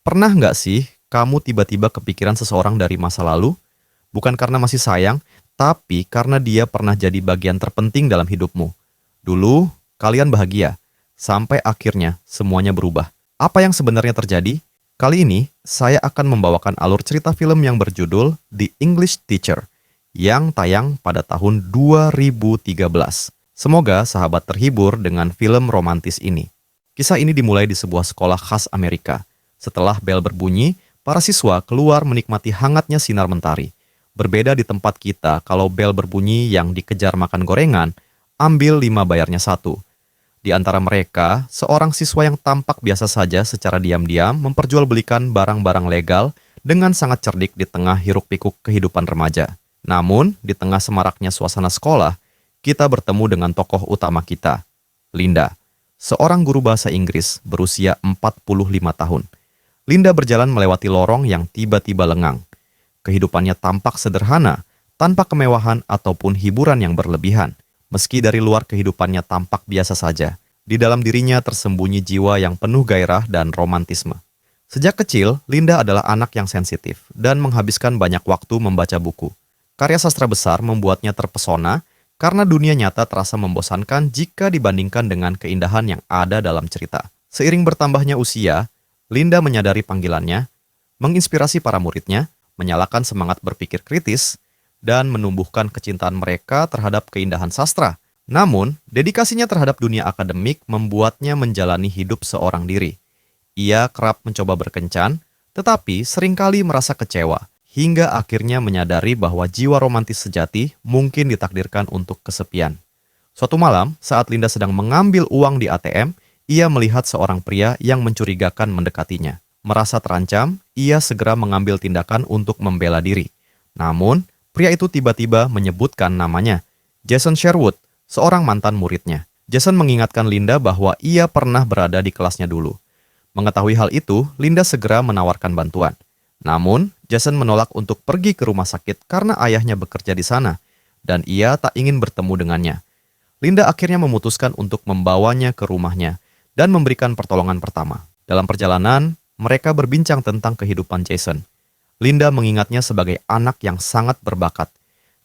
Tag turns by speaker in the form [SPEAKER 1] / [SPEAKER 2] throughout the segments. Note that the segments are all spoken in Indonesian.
[SPEAKER 1] Pernah nggak sih kamu tiba-tiba kepikiran seseorang dari masa lalu? Bukan karena masih sayang, tapi karena dia pernah jadi bagian terpenting dalam hidupmu. Dulu, kalian bahagia, sampai akhirnya semuanya berubah. Apa yang sebenarnya terjadi? Kali ini, saya akan membawakan alur cerita film yang berjudul The English Teacher, yang tayang pada tahun 2013. Semoga sahabat terhibur dengan film romantis ini. Kisah ini dimulai di sebuah sekolah khas Amerika. Setelah bel berbunyi, para siswa keluar menikmati hangatnya sinar mentari. Berbeda di tempat kita, kalau bel berbunyi yang dikejar makan gorengan, ambil 5 bayarnya 1. Di antara mereka, seorang siswa yang tampak biasa saja secara diam-diam memperjualbelikan barang-barang legal dengan sangat cerdik di tengah hiruk-pikuk kehidupan remaja. Namun, di tengah semaraknya suasana sekolah, kita bertemu dengan tokoh utama kita, Linda, seorang guru bahasa Inggris berusia 45 tahun. Linda berjalan melewati lorong yang tiba-tiba lengang. Kehidupannya tampak sederhana, tanpa kemewahan ataupun hiburan yang berlebihan. Meski dari luar kehidupannya tampak biasa saja, di dalam dirinya tersembunyi jiwa yang penuh gairah dan romantisme. Sejak kecil, Linda adalah anak yang sensitif dan menghabiskan banyak waktu membaca buku. Karya sastra besar membuatnya terpesona karena dunia nyata terasa membosankan jika dibandingkan dengan keindahan yang ada dalam cerita. Seiring bertambahnya usia, Linda menyadari panggilannya, menginspirasi para muridnya, menyalakan semangat berpikir kritis, dan menumbuhkan kecintaan mereka terhadap keindahan sastra. Namun, dedikasinya terhadap dunia akademik membuatnya menjalani hidup seorang diri. Ia kerap mencoba berkencan, tetapi seringkali merasa kecewa, hingga akhirnya menyadari bahwa jiwa romantis sejati mungkin ditakdirkan untuk kesepian. Suatu malam, saat Linda sedang mengambil uang di ATM, ia melihat seorang pria yang mencurigakan mendekatinya. Merasa terancam, ia segera mengambil tindakan untuk membela diri. Namun, pria itu tiba-tiba menyebutkan namanya, Jason Sherwood, seorang mantan muridnya. Jason mengingatkan Linda bahwa ia pernah berada di kelasnya dulu. Mengetahui hal itu, Linda segera menawarkan bantuan. Namun, Jason menolak untuk pergi ke rumah sakit karena ayahnya bekerja di sana, dan ia tak ingin bertemu dengannya. Linda akhirnya memutuskan untuk membawanya ke rumahnya dan memberikan pertolongan pertama. Dalam perjalanan, mereka berbincang tentang kehidupan Jason. Linda mengingatnya sebagai anak yang sangat berbakat.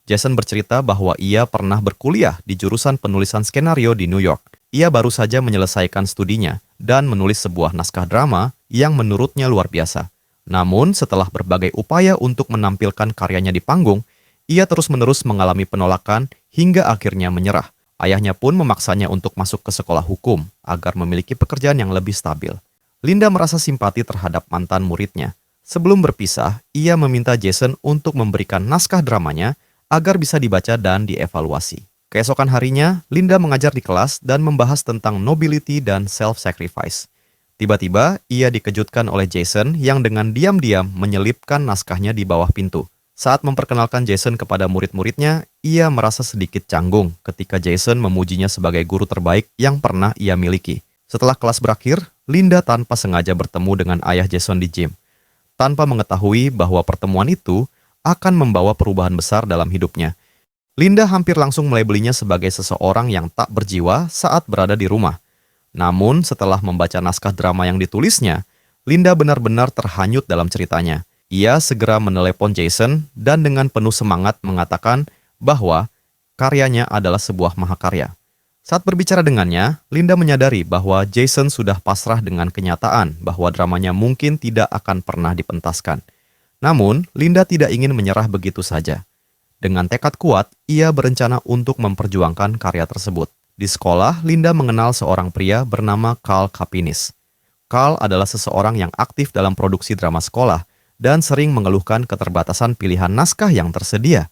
[SPEAKER 1] Jason bercerita bahwa ia pernah berkuliah di jurusan penulisan skenario di New York. Ia baru saja menyelesaikan studinya dan menulis sebuah naskah drama yang menurutnya luar biasa. Namun, setelah berbagai upaya untuk menampilkan karyanya di panggung, ia terus-menerus mengalami penolakan hingga akhirnya menyerah. Ayahnya pun memaksanya untuk masuk ke sekolah hukum agar memiliki pekerjaan yang lebih stabil. Linda merasa simpati terhadap mantan muridnya. Sebelum berpisah, ia meminta Jason untuk memberikan naskah dramanya agar bisa dibaca dan dievaluasi. Keesokan harinya, Linda mengajar di kelas dan membahas tentang nobility dan self-sacrifice. Tiba-tiba, ia dikejutkan oleh Jason yang dengan diam-diam menyelipkan naskahnya di bawah pintu. Saat memperkenalkan Jason kepada murid-muridnya, ia merasa sedikit canggung ketika Jason memujinya sebagai guru terbaik yang pernah ia miliki. Setelah kelas berakhir, Linda tanpa sengaja bertemu dengan ayah Jason di gym. Tanpa mengetahui bahwa pertemuan itu akan membawa perubahan besar dalam hidupnya. Linda hampir langsung melabelinya sebagai seseorang yang tak berjiwa saat berada di rumah. Namun, setelah membaca naskah drama yang ditulisnya, Linda benar-benar terhanyut dalam ceritanya. Ia segera menelepon Jason dan dengan penuh semangat mengatakan bahwa karyanya adalah sebuah mahakarya. Saat berbicara dengannya, Linda menyadari bahwa Jason sudah pasrah dengan kenyataan bahwa dramanya mungkin tidak akan pernah dipentaskan. Namun, Linda tidak ingin menyerah begitu saja. Dengan tekad kuat, ia berencana untuk memperjuangkan karya tersebut. Di sekolah, Linda mengenal seorang pria bernama Carl Capinis. Carl adalah seseorang yang aktif dalam produksi drama sekolah dan sering mengeluhkan keterbatasan pilihan naskah yang tersedia.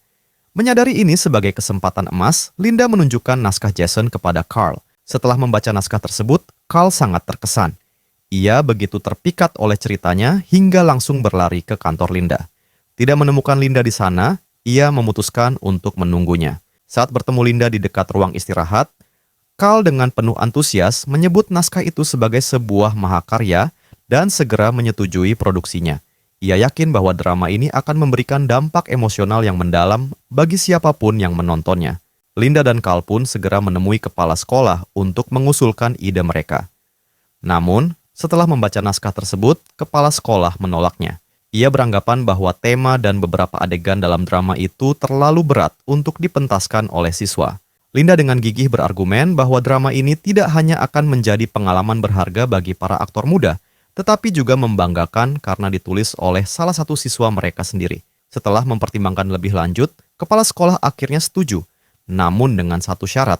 [SPEAKER 1] Menyadari ini sebagai kesempatan emas, Linda menunjukkan naskah Jason kepada Carl. Setelah membaca naskah tersebut, Carl sangat terkesan. Ia begitu terpikat oleh ceritanya hingga langsung berlari ke kantor Linda. Tidak menemukan Linda di sana, ia memutuskan untuk menunggunya. Saat bertemu Linda di dekat ruang istirahat, Carl dengan penuh antusias menyebut naskah itu sebagai sebuah mahakarya dan segera menyetujui produksinya. Ia yakin bahwa drama ini akan memberikan dampak emosional yang mendalam bagi siapapun yang menontonnya. Linda dan Carl pun segera menemui kepala sekolah untuk mengusulkan ide mereka. Namun, Setelah membaca naskah tersebut, kepala sekolah menolaknya. Ia beranggapan bahwa tema dan beberapa adegan dalam drama itu terlalu berat untuk dipentaskan oleh siswa. Linda dengan gigih berargumen bahwa drama ini tidak hanya akan menjadi pengalaman berharga bagi para aktor muda, tetapi juga membanggakan karena ditulis oleh salah satu siswa mereka sendiri. Setelah mempertimbangkan lebih lanjut, kepala sekolah akhirnya setuju, namun dengan satu syarat.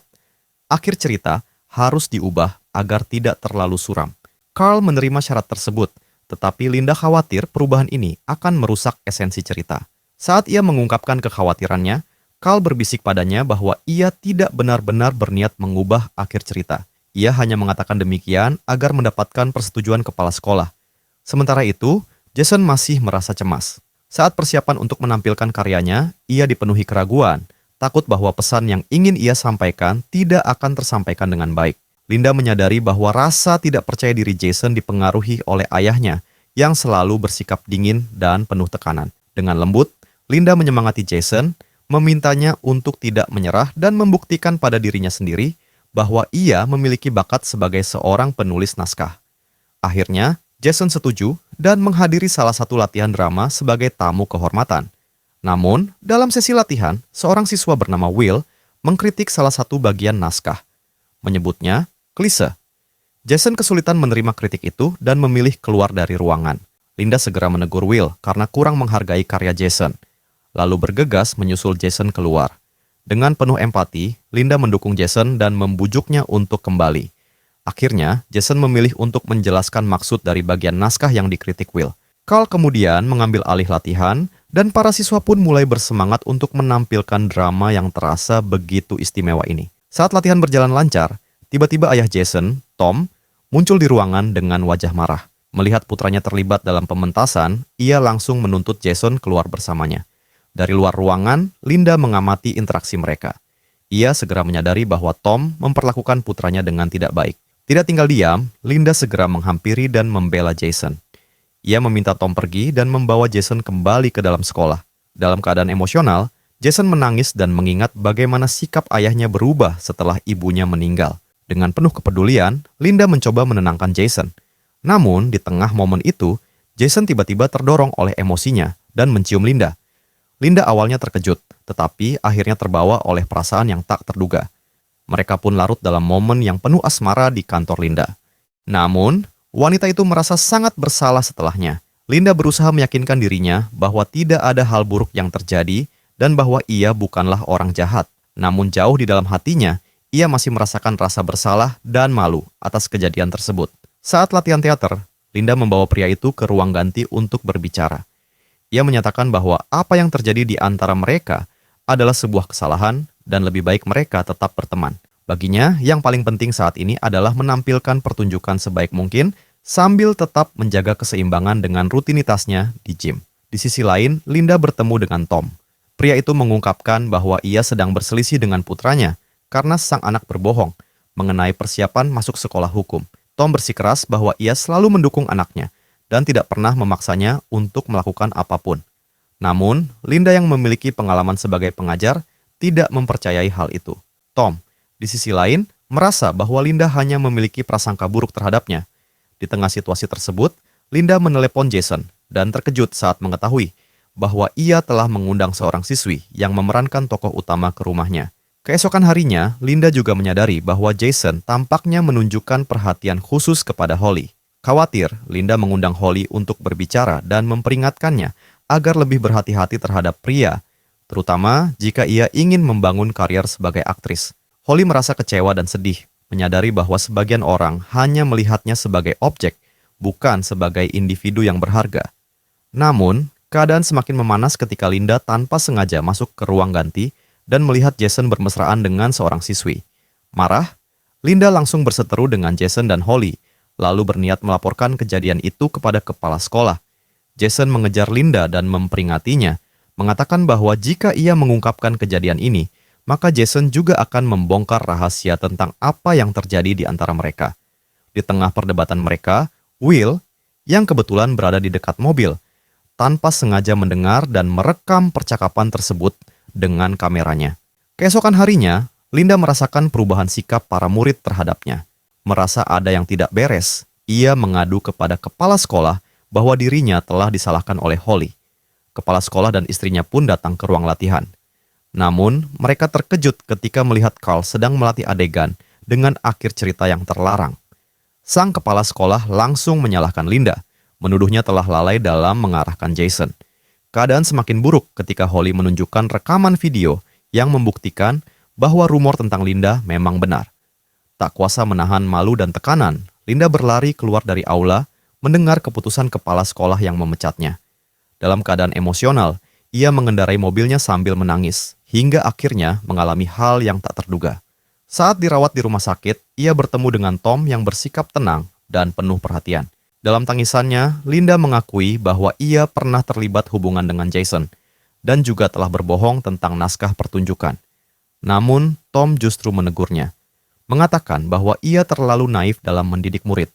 [SPEAKER 1] Akhir cerita harus diubah agar tidak terlalu suram. Carl menerima syarat tersebut, tetapi Linda khawatir perubahan ini akan merusak esensi cerita. Saat ia mengungkapkan kekhawatirannya, Carl berbisik padanya bahwa ia tidak benar-benar berniat mengubah akhir cerita. Ia hanya mengatakan demikian agar mendapatkan persetujuan kepala sekolah. Sementara itu, Jason masih merasa cemas. Saat persiapan untuk menampilkan karyanya, ia dipenuhi keraguan, takut bahwa pesan yang ingin ia sampaikan tidak akan tersampaikan dengan baik. Linda menyadari bahwa rasa tidak percaya diri Jason dipengaruhi oleh ayahnya yang selalu bersikap dingin dan penuh tekanan. Dengan lembut, Linda menyemangati Jason, memintanya untuk tidak menyerah dan membuktikan pada dirinya sendiri bahwa ia memiliki bakat sebagai seorang penulis naskah. Akhirnya, Jason setuju dan menghadiri salah satu latihan drama sebagai tamu kehormatan. Namun, dalam sesi latihan, seorang siswa bernama Will mengkritik salah satu bagian naskah, menyebutnya klise. Jason kesulitan menerima kritik itu dan memilih keluar dari ruangan. Linda segera menegur Will karena kurang menghargai karya Jason, lalu bergegas menyusul Jason keluar. Dengan penuh empati, Linda mendukung Jason dan membujuknya untuk kembali. Akhirnya, Jason memilih untuk menjelaskan maksud dari bagian naskah yang dikritik Will. Carl kemudian mengambil alih latihan, dan para siswa pun mulai bersemangat untuk menampilkan drama yang terasa begitu istimewa ini. Saat latihan berjalan lancar, tiba-tiba ayah Jason, Tom, muncul di ruangan dengan wajah marah. Melihat putranya terlibat dalam pementasan, ia langsung menuntut Jason keluar bersamanya. Dari luar ruangan, Linda mengamati interaksi mereka. Ia segera menyadari bahwa Tom memperlakukan putranya dengan tidak baik. Tidak tinggal diam, Linda segera menghampiri dan membela Jason. Ia meminta Tom pergi dan membawa Jason kembali ke dalam sekolah. Dalam keadaan emosional, Jason menangis dan mengingat bagaimana sikap ayahnya berubah setelah ibunya meninggal. Dengan penuh kepedulian, Linda mencoba menenangkan Jason. Namun, di tengah momen itu, Jason tiba-tiba terdorong oleh emosinya dan mencium Linda. Linda awalnya terkejut, tetapi akhirnya terbawa oleh perasaan yang tak terduga. Mereka pun larut dalam momen yang penuh asmara di kantor Linda. Namun, wanita itu merasa sangat bersalah setelahnya. Linda berusaha meyakinkan dirinya bahwa tidak ada hal buruk yang terjadi dan bahwa ia bukanlah orang jahat. Namun jauh di dalam hatinya, ia masih merasakan rasa bersalah dan malu atas kejadian tersebut. Saat latihan teater, Linda membawa pria itu ke ruang ganti untuk berbicara. Ia menyatakan bahwa apa yang terjadi di antara mereka adalah sebuah kesalahan dan lebih baik mereka tetap berteman. Baginya, yang paling penting saat ini adalah menampilkan pertunjukan sebaik mungkin sambil tetap menjaga keseimbangan dengan rutinitasnya di gym. Di sisi lain, Linda bertemu dengan Tom. Pria itu mengungkapkan bahwa ia sedang berselisih dengan putranya karena sang anak berbohong mengenai persiapan masuk sekolah hukum. Tom bersikeras bahwa ia selalu mendukung anaknya dan tidak pernah memaksanya untuk melakukan apapun. Namun, Linda yang memiliki pengalaman sebagai pengajar tidak mempercayai hal itu. Tom, di sisi lain, merasa bahwa Linda hanya memiliki prasangka buruk terhadapnya. Di tengah situasi tersebut, Linda menelepon Jason dan terkejut saat mengetahui bahwa ia telah mengundang seorang siswi yang memerankan tokoh utama ke rumahnya. Keesokan harinya, Linda juga menyadari bahwa Jason tampaknya menunjukkan perhatian khusus kepada Holly. Khawatir, Linda mengundang Holly untuk berbicara dan memperingatkannya agar lebih berhati-hati terhadap pria, terutama jika ia ingin membangun karier sebagai aktris. Holly merasa kecewa dan sedih, menyadari bahwa sebagian orang hanya melihatnya sebagai objek, bukan sebagai individu yang berharga. Namun, keadaan semakin memanas ketika Linda tanpa sengaja masuk ke ruang ganti dan melihat Jason bermesraan dengan seorang siswi. Marah, Linda langsung berseteru dengan Jason dan Holly, lalu berniat melaporkan kejadian itu kepada kepala sekolah. Jason mengejar Linda dan memperingatinya, mengatakan bahwa jika ia mengungkapkan kejadian ini, maka Jason juga akan membongkar rahasia tentang apa yang terjadi di antara mereka. Di tengah perdebatan mereka, Will, yang kebetulan berada di dekat mobil, tanpa sengaja mendengar dan merekam percakapan tersebut dengan kameranya. Keesokan harinya, Linda merasakan perubahan sikap para murid terhadapnya. Merasa ada yang tidak beres, Ia mengadu kepada kepala sekolah bahwa dirinya telah disalahkan oleh Holly. Kepala sekolah dan istrinya pun datang ke ruang latihan. Namun, mereka terkejut ketika melihat Carl sedang melatih adegan dengan akhir cerita yang terlarang. Sang kepala sekolah langsung menyalahkan Linda, menuduhnya telah lalai dalam mengarahkan Jason. Keadaan semakin buruk ketika Holly menunjukkan rekaman video yang membuktikan bahwa rumor tentang Linda memang benar. Tak kuasa menahan malu dan tekanan, Linda berlari keluar dari aula mendengar keputusan kepala sekolah yang memecatnya. Dalam keadaan emosional, ia mengendarai mobilnya sambil menangis, hingga akhirnya mengalami hal yang tak terduga. Saat dirawat di rumah sakit, ia bertemu dengan Tom yang bersikap tenang dan penuh perhatian. Dalam tangisannya, Linda mengakui bahwa ia pernah terlibat hubungan dengan Jason dan juga telah berbohong tentang naskah pertunjukan. Namun, Tom justru menegurnya, mengatakan bahwa ia terlalu naif dalam mendidik murid.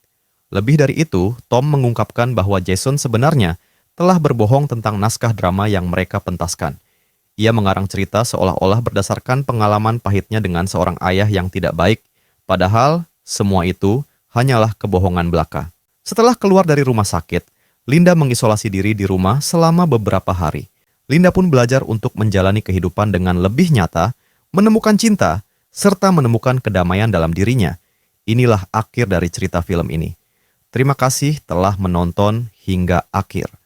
[SPEAKER 1] Lebih dari itu, Tom mengungkapkan bahwa Jason sebenarnya telah berbohong tentang naskah drama yang mereka pentaskan. Ia mengarang cerita seolah-olah berdasarkan pengalaman pahitnya dengan seorang ayah yang tidak baik, padahal semua itu hanyalah kebohongan belaka. Setelah keluar dari rumah sakit, Linda mengisolasi diri di rumah selama beberapa hari. Linda pun belajar untuk menjalani kehidupan dengan lebih nyata, menemukan cinta, serta menemukan kedamaian dalam dirinya. Inilah akhir dari cerita film ini. Terima kasih telah menonton hingga akhir.